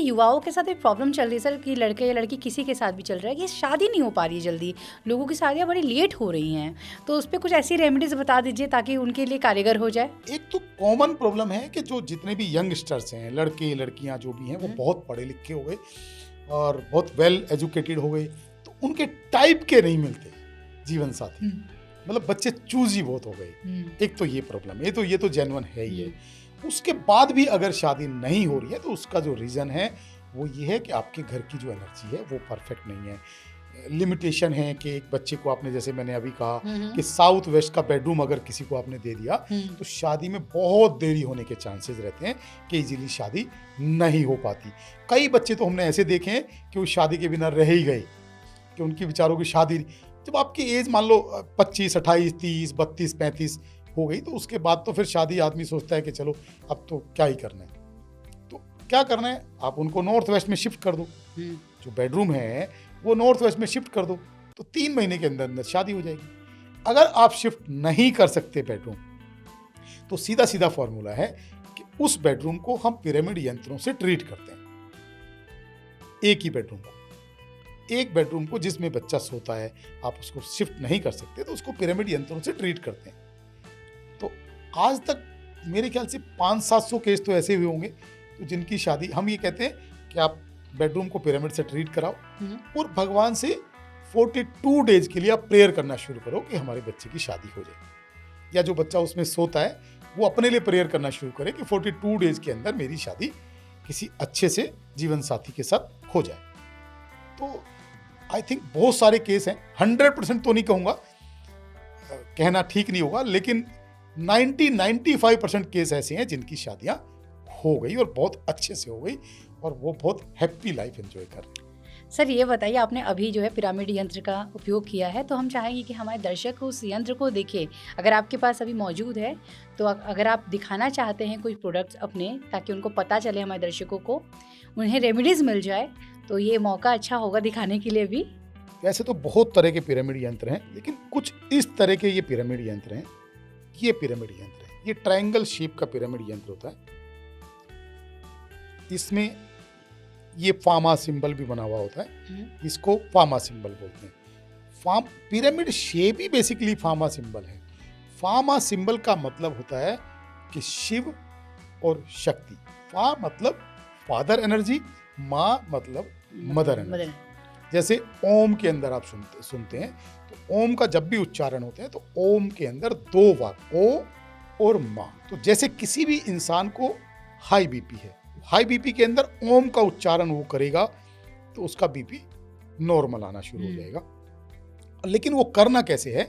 युवाओं के साथ एक प्रॉब्लम चल रही है सर कि लड़के या लड़की किसी के साथ भी चल रहा है कि शादी नहीं हो पा रही है जल्दी, लोगों की शादियाँ बड़ी लेट हो रही हैं, तो उस पर कुछ ऐसी रेमेडीज बता दीजिए ताकि उनके लिए कारगर हो जाए। एक तो कॉमन प्रॉब्लम है कि जो जितने भी यंगस्टर्स हैं, लड़के लड़कियां जो भी हैं, वो बहुत पढ़े लिखे हो गए और बहुत वेल एजुकेटेड हो गए, तो उनके टाइप के नहीं मिलते जीवन साथी। मतलब बच्चे चूजी बहुत हो गए। एक तो ये प्रॉब्लम है, ये तो जेन्युइन है ही है। उसके बाद भी अगर शादी नहीं हो रही है तो उसका जो रीज़न है वो ये है कि आपके घर की जो एनर्जी है वो परफेक्ट नहीं है। लिमिटेशन है कि एक बच्चे को आपने, जैसे मैंने अभी कहा कि साउथ वेस्ट का बेडरूम अगर किसी को आपने दे दिया तो शादी में बहुत देरी होने के चांसेस रहते हैं कि इजीली शादी नहीं हो पाती। कई बच्चे तो हमने ऐसे देखे हैं कि वो शादी के बिना रह ही गए, कि उनकी बेचारों की शादी, जब आपकी एज मान लो 25, 28, 30, 32, 35 हो गई तो उसके बाद तो फिर शादी आदमी सोचता है कि चलो अब तो क्या ही करना है। तो क्या करना है, आप उनको नॉर्थ वेस्ट में शिफ्ट कर दो, जो बेडरूम है वो नॉर्थ वेस्ट में शिफ्ट कर दो, तो 3 महीने के अंदर अंदर शादी हो जाएगी। अगर आप शिफ्ट नहीं कर सकते बेडरूम, तो सीधा सीधा फॉर्मूला है कि उस बेडरूम को हम पिरामिड यंत्रों से ट्रीट करते हैं। एक ही बेडरूम को, एक बेडरूम को जिसमें बच्चा सोता है, आप उसको शिफ्ट नहीं कर सकते तो उसको पिरामिड यंत्रों से ट्रीट करते हैं। तो आज तक मेरे ख्याल से 500-700 केस तो ऐसे हुए होंगे तो जिनकी शादी, हम ये कहते हैं कि आप बेडरूम को पिरामिड से ट्रीट कराओ और भगवान से 42 डेज के लिए आप प्रेयर करना शुरू करो कि हमारे बच्चे की शादी हो जाए, या जो बच्चा उसमें सोता है वो अपने लिए प्रेयर करना शुरू करे कि 42 डेज के अंदर मेरी शादी किसी अच्छे से जीवन साथी के साथ हो जाए। तो आई थिंक बहुत सारे केस हैं, 100% तो नहीं कहूँगा, कहना ठीक नहीं होगा, लेकिन 90-95% केस ऐसे हैं जिनकी शादियाँ हो गई और बहुत अच्छे से हो गई और वो बहुत हैप्पी लाइफ एंजॉय कर रहे हैं। सर ये बताइए, आपने अभी जो है पिरामिड यंत्र का उपयोग किया है, तो हम चाहेंगे कि हमारे दर्शक उस यंत्र को देखें। अगर आपके पास अभी मौजूद है तो अगर आप दिखाना चाहते हैं कोई प्रोडक्ट्स अपने, ताकि उनको पता चले, हमारे दर्शकों को उन्हें रेमेडीज़ मिल जाए, तो ये मौका अच्छा होगा दिखाने के लिए भी। वैसे तो बहुत तरह के पिरामिड यंत्र हैं, लेकिन कुछ इस तरह के ये पिरामिड यंत्र हैं। ये पिरामिड यंत्र है, ये ट्रायंगल शेप का पिरामिड यंत्र होता है। इसमें ये फामा सिंबल भी बना हुआ होता है, इसको फामा सिंबल बोलते हैं। पिरामिड शेप ही बेसिकली फामा सिंबल है। फामा सिंबल का मतलब होता है कि शिव और शक्ति। फा मतलब फादर एनर्जी, माँ मतलब मदर एनर्जी। जैसे ओम के अंदर आप सुनते हैं तो ओम का जब भी उच्चारण होते हैं तो ओम के अंदर 2 वाक, ओ और माँ। तो जैसे किसी भी इंसान को हाई बीपी है, हाई बीपी के अंदर ओम का उच्चारण वो करेगा तो उसका बीपी नॉर्मल आना शुरू हो जाएगा। लेकिन वो करना कैसे है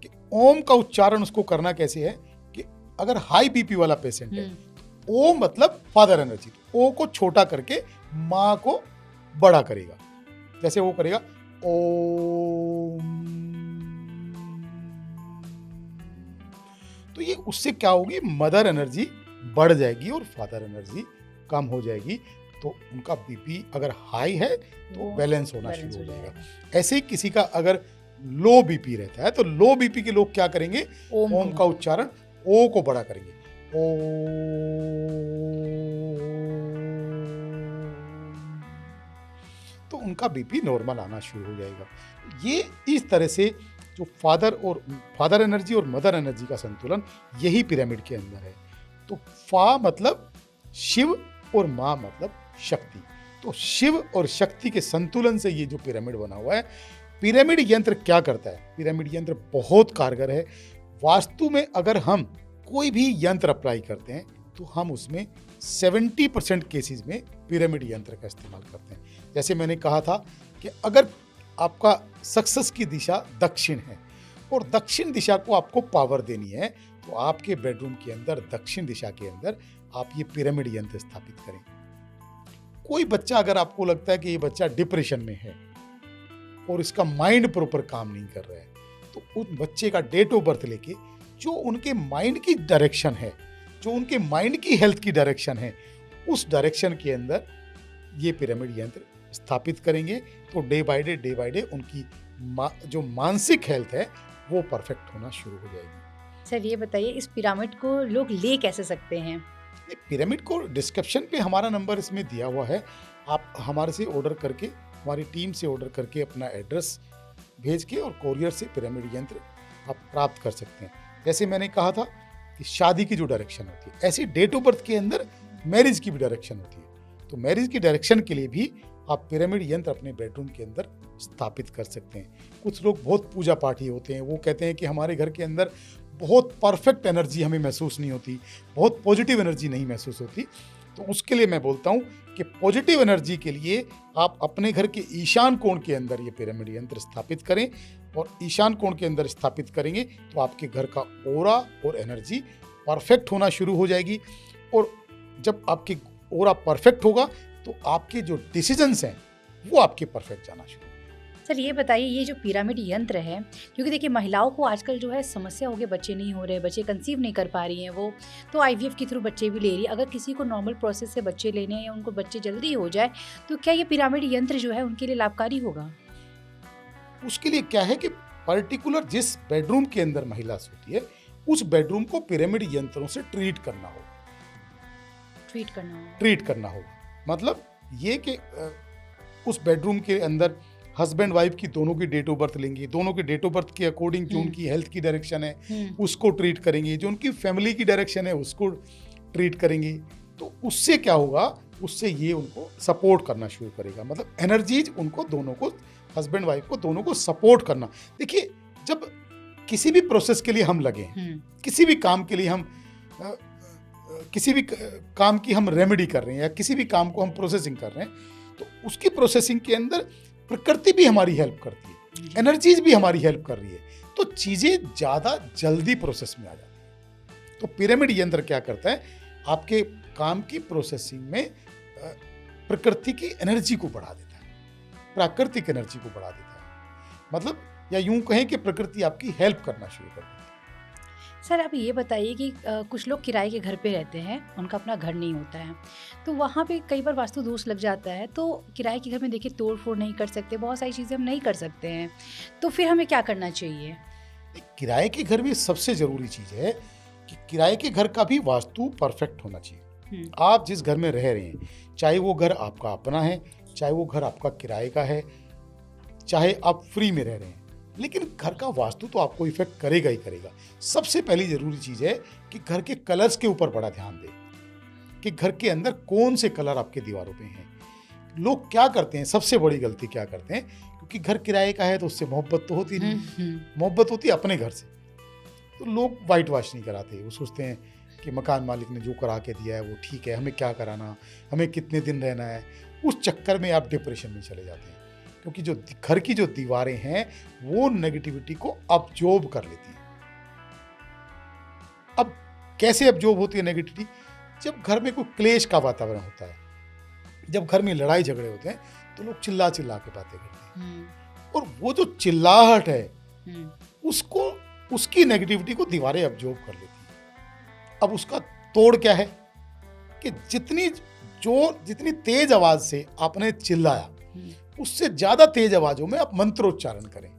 कि ओम का उच्चारण उसको करना कैसे है कि अगर हाई बीपी वाला पेशेंट है, ओ मतलब फादर एनर्जी, तो ओ को छोटा करके माँ को बड़ा करेगा। जैसे वो करेगा ओम, तो ये उससे क्या होगी, मदर एनर्जी बढ़ जाएगी और फादर एनर्जी कम हो जाएगी। तो उनका बीपी अगर हाई है तो बैलेंस होना शुरू हो जाएगा। ऐसे ही किसी का अगर लो बीपी रहता है तो लो बीपी के लोग क्या करेंगे, ओम का उच्चारण ओ को बड़ा करेंगे, ओ, तो उनका बीपी नॉर्मल आना शुरू हो जाएगा। ये इस तरह से जो फादर एनर्जी और मदर एनर्जी का संतुलन यही पिरामिड के अंदर है। तो फा मतलब शिव और माँ मतलब शक्ति। तो शिव और शक्ति के संतुलन से ये जो पिरामिड बना हुआ है। पिरामिड यंत्र क्या करता है, पिरामिड यंत्र बहुत कारगर है। वास्तु में अगर हम कोई भी यंत्र अप्लाई करते हैं तो हम उसमें 70% केसेस में पिरामिड यंत्र का इस्तेमाल करते हैं। जैसे मैंने कहा था कि अगर आपका सक्सेस की दिशा दक्षिण है और दक्षिण दिशा को आपको पावर देनी है तो आपके बेडरूम के अंदर दक्षिण दिशा के अंदर आप ये पिरामिड यंत्र स्थापित करें। कोई बच्चा, अगर आपको लगता है कि ये बच्चा डिप्रेशन में है और इसका माइंड प्रॉपर काम नहीं कर रहा है, तो उस बच्चे का डेट ऑफ बर्थ लेके जो उनके माइंड की डायरेक्शन है, जो उनके माइंड की हेल्थ की डायरेक्शन है, उस डायरेक्शन के अंदर ये पिरामिड यंत्र स्थापित करेंगे तो डे बाय डे उनकी जो मानसिक हेल्थ है वो परफेक्ट होना शुरू हो जाएगी। सर ये बताइए, इस पिरामिड को लोग ले कैसे सकते हैं? नहीं, पिरामिड को डिस्क्रिप्शन पे हमारा नंबर इसमें दिया हुआ है। आप हमारे से ऑर्डर करके, हमारी टीम से ऑर्डर करके अपना एड्रेस भेज के और कोरियर से पिरामिड यंत्र आप प्राप्त कर सकते हैं। जैसे मैंने कहा था कि शादी की जो डायरेक्शन होती है, ऐसी डेट ऑफ बर्थ के अंदर मैरिज की भी डायरेक्शन होती है। तो मैरिज की डायरेक्शन के लिए भी आप पिरामिड यंत्र अपने बेडरूम के अंदर स्थापित कर सकते हैं। कुछ लोग बहुत पूजा पाठी होते हैं, वो कहते हैं कि हमारे घर के अंदर बहुत परफेक्ट एनर्जी हमें महसूस नहीं होती, बहुत पॉजिटिव एनर्जी नहीं महसूस होती। तो उसके लिए मैं बोलता हूँ कि पॉजिटिव एनर्जी के लिए आप अपने घर के ईशान कोण के अंदर ये पिरामिड यंत्र स्थापित करें, और ईशान कोण के अंदर स्थापित करेंगे तो आपके घर का ऑरा और एनर्जी परफेक्ट होना शुरू हो जाएगी। और जब आपकी ऑरा परफेक्ट होगा तो आपके जो डिसीजंस हैं वो आपके परफेक्ट जाना शुरू। सर ये बताइए, ये जो पिरामिड यंत्र है, क्योंकि देखिए महिलाओं को आजकल जो है समस्या हो गई, बच्चे नहीं हो रहे, बच्चे कंसीव नहीं कर पा रही हैं वो, तो आईवीएफ के थ्रू बच्चे भी ले रही है। अगर किसी को नॉर्मल प्रोसेस से बच्चे लेने हैं या उनको बच्चे जल्दी हो जाए, तो क्या ये पिरामिड यंत्र जो है उनके लिए लाभकारी होगा? उसके लिए क्या है कि पर्टिकुलर जिस बेडरूम के अंदर महिला सोती है, उस बेडरूम को पिरामिड यंत्रों से ट्रीट करना होगा। ट्रीट करना होगा मतलब ये कि उस बेडरूम के अंदर हस्बैंड वाइफ की दोनों की डेट ऑफ बर्थ लेंगे, दोनों के डेट ऑफ बर्थ के अकॉर्डिंग जो उनकी हेल्थ की डायरेक्शन है उसको ट्रीट करेंगे, जो उनकी फैमिली की डायरेक्शन है उसको ट्रीट करेंगे। तो उससे क्या होगा, उससे ये उनको सपोर्ट करना शुरू करेगा। मतलब एनर्जीज उनको दोनों को, हस्बैंड वाइफ को दोनों को सपोर्ट करना। देखिए जब किसी भी प्रोसेस के लिए हम लगे, किसी भी काम के लिए हम किसी भी काम की हम रेमेडी कर रहे हैं या किसी भी काम को हम प्रोसेसिंग कर रहे हैं, तो उसकी प्रोसेसिंग के अंदर प्रकृति भी हमारी हेल्प करती है, एनर्जीज भी हमारी हेल्प कर रही है, तो चीज़ें ज़्यादा जल्दी प्रोसेस में आ जाती हैं। तो पिरामिड यंत्र क्या करता है, आपके काम की प्रोसेसिंग में प्रकृति की एनर्जी को बढ़ा देता है, प्राकृतिक एनर्जी को बढ़ा देता है। मतलब या यूं कहें कि प्रकृति आपकी हेल्प करना शुरू कर देती है। सर आप ये बताइए कि कुछ लोग किराए के घर पे रहते हैं, उनका अपना घर नहीं होता है, तो वहाँ पे कई बार वास्तु दोष लग जाता है, तो किराए के घर में देखिए तोड़ फोड़ नहीं कर सकते, बहुत सारी चीज़ें हम नहीं कर सकते हैं, तो फिर हमें क्या करना चाहिए? किराए के घर में सबसे ज़रूरी चीज़ है कि किराए के घर का भी वास्तु परफेक्ट होना चाहिए। आप जिस घर में रह रहे हैं, चाहे वो घर आपका अपना है, चाहे वो घर आपका किराए का है, चाहे आप फ्री में रह रहे हैं, लेकिन घर का वास्तु तो आपको इफेक्ट करेगा ही करेगा। सबसे पहली ज़रूरी चीज़ है कि घर के कलर्स के ऊपर बड़ा ध्यान दें कि घर के अंदर कौन से कलर आपके दीवारों पे हैं। लोग क्या करते हैं, सबसे बड़ी गलती क्या करते हैं, क्योंकि घर किराए का है तो उससे मोहब्बत तो होती नहीं, मोहब्बत होती है अपने घर से, तो लोग वाइट वॉश नहीं कराते। वो सोचते हैं कि मकान मालिक ने जो करा के दिया है वो ठीक है, हमें क्या कराना, हमें कितने दिन रहना है। उस चक्कर में आप डिप्रेशन में चले जाते हैं, क्योंकि जो घर की जो दीवारें हैं वो नेगेटिविटी को अब्जॉर्ब कर लेती हैं। अब कैसे अब्जॉर्ब होती है नेगेटिविटी? जब घर में कोई क्लेश का वातावरण होता है, जब घर में लड़ाई झगड़े होते हैं, तो लोग चिल्ला चिल्ला के बातें करते हैं, और वो जो चिल्लाहट है उसको, उसकी नेगेटिविटी को दीवारें अब्जॉर्ब कर लेती हैं। अब उसका तोड़ क्या है कि जितनी तेज आवाज से आपने चिल्लाया, उससे ज्यादा तेज आवाजों में आप मंत्रोच्चारण करें।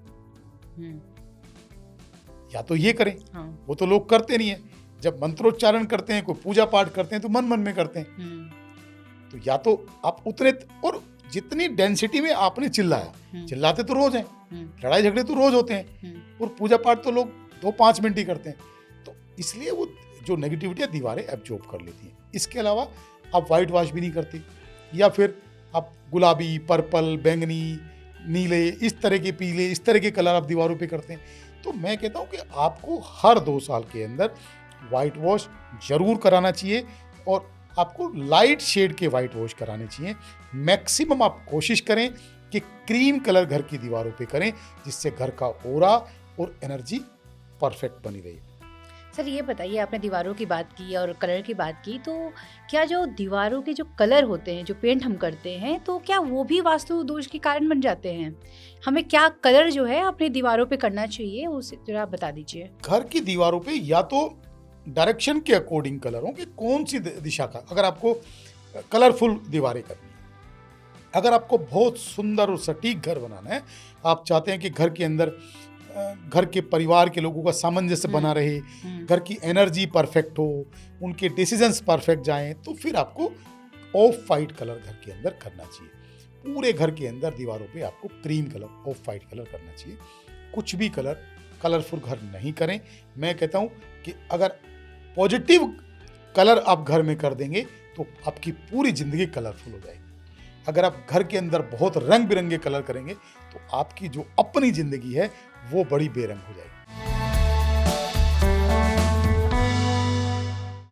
या तो ये करें, वो तो लोग करते नहीं है। जब मंत्रोच्चारण करते हैं, कोई पूजा पाठ करते हैं, तो मन मन में करते हैं। तो या तो आप उतने, और जितनी डेंसिटी में आपने चिल्लाया, चिल्लाते तो रोज हैं, लड़ाई झगड़े तो रोज होते हैं, और पूजा पाठ तो लोग 2-5 मिनट ही करते हैं। तो इसलिए वो जो नेगेटिविटी है दीवारें एब्जॉर्ब कर लेती हैं। इसके अलावा आप वाइट वॉश भी नहीं करते, या फिर आप गुलाबी, पर्पल, बैंगनी, नीले, इस तरह के पीले, इस तरह के कलर आप दीवारों पे करते हैं। तो मैं कहता हूँ कि आपको हर 2 साल के अंदर वाइट वॉश जरूर कराना चाहिए, और आपको लाइट शेड के वाइट वॉश कराने चाहिए। मैक्सिमम आप कोशिश करें कि क्रीम कलर घर की दीवारों पे करें, जिससे घर का ऑरा और एनर्जी परफेक्ट बनी रहे। सर ये बताइए, आपने दीवारों की बात की और कलर की बात की, तो क्या जो दीवारों के जो कलर होते हैं, जो पेंट हम करते हैं, तो क्या वो भी वास्तु दोष के कारण बन जाते हैं? हमें क्या कलर जो है अपने दीवारों पे करना चाहिए, उसे जरा आप बता दीजिए। घर की दीवारों पे या तो डायरेक्शन के अकॉर्डिंग कलर हो कि कौन सी दिशा का, अगर आपको कलरफुल दीवारें करनी है, अगर आपको बहुत सुंदर और सटीक घर बनाना है, आप चाहते हैं कि घर के अंदर घर के परिवार के लोगों का सामंजस्य बना रहे, हम्म, घर की एनर्जी परफेक्ट हो, उनके डिसीजंस परफेक्ट जाएं, तो फिर आपको ऑफ वाइट कलर घर के अंदर करना चाहिए। पूरे घर के अंदर दीवारों पे आपको cream colour, of white colour करना चाहिए। कुछ भी कलर कलरफुल घर नहीं करें। मैं कहता हूँ कि अगर पॉजिटिव कलर आप घर में कर देंगे तो आपकी पूरी ज़िंदगी कलरफुल हो जाएगी। अगर आप घर के अंदर बहुत रंग बिरंगे कलर करेंगे तो आपकी जो अपनी ज़िंदगी है वो बड़ी बेरंग हो जाएगी।